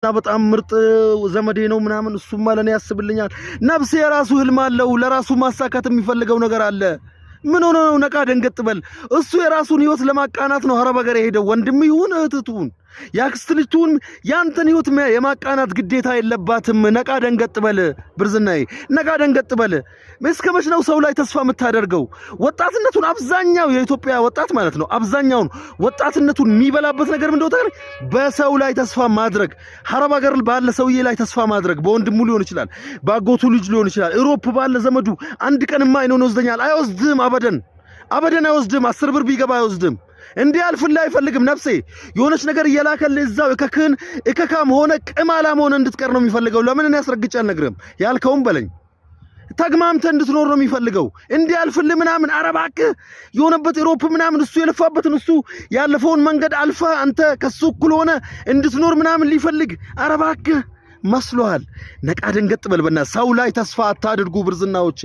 በጣም ምርጥ ዘመዴ ነው ምናምን እሱማ ለኔ ያስብልኛል ነፍሴ የራሱ ህልም አለው ለራሱ ማሳካት የሚፈልገው ነገር አለ ምን ሆነ ነው ነቃ ደንገጥ በል እሱ የራሱን ህይወት ለማቃናት ነው ሐረብ ሀገር የሄደው ወንድም ይሁን እህቱን ያክስት ልጅቱን ያንተን ህይወት የማቃናት ግዴታ የለባትም ነቃ ደንገጥ በል ብርዝናዬ ነቃ ደንገጥ በል መስከመሽ ነው ሰው ላይ ተስፋ የምታደርገው ወጣትነቱን አብዛኛው የኢትዮጵያ ወጣት ማለት ነው አብዛኛውን ወጣትነቱን የሚበላበት ነገር ምንድነው ታዲያ በሰው ላይ ተስፋ ማድረግ ሐረብ ሀገር ባለ ሰውዬ ላይ ተስፋ ማድረግ በወንድሙ ሊሆን ይችላል ባጎቱ ልጅ ሊሆን ይችላል ኢሮፕ ባለ ዘመዱ አንድ ቀንማ አይኖን ወስደኛል አይወስድም አበደን አይወስድም 10 ብር ቢገባ አይወስድም እንዴ አልፍላ አይፈልግም ነፍሴ የሆነች ነገር እየላከል እዛው እከካም ሆነ ቅማላም ሆነ እንድትቀር ነው የሚፈልገው ለምን እኔ ያስረግጫል ነግረም ያልከውም በለኝ ተግማምተ እንድትኖር ነው የሚፈልገው እንዴ አልፍል ምናምን አረባክ የሆነበት ኢሮፕ ምናምን እሱ የለፋበትን እሱ ያለፈውን መንገድ አልፋ አንተ ከሱ እኩል ሆነ እንድትኖር ምናምን ሊፈልግ አረባክ መስሎሃል ነቃ ደንገጥ በልበና ሰው ላይ ተስፋ አታድርጉ ብርዝናዎቼ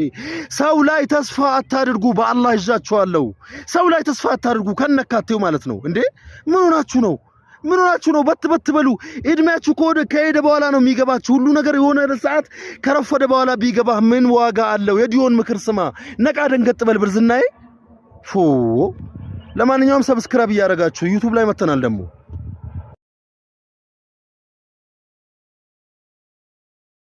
ሰው ላይ ተስፋ አታድርጉ በአላህ ይጃችኋለሁ ሰው ላይ ተስፋ አታድርጉ ከነካቴው ማለት ነው እንዴ ምን ሆናችሁ ነው በት በሉ እድሜያችሁ ከሄደ በኋላ ነው የሚገባችሁ ሁሉ ነገር የሆነ ሰዓት ከረፈደ በኋላ ቢገባ ምን ዋጋ አለው የዲዮን ምክር ስማ ነቃ ደንገጥ በል ብርዝናዬ ለማንኛውም ሰብስክራይብ ያደርጋችሁ ዩቲዩብ ላይ መተናል ደግሞ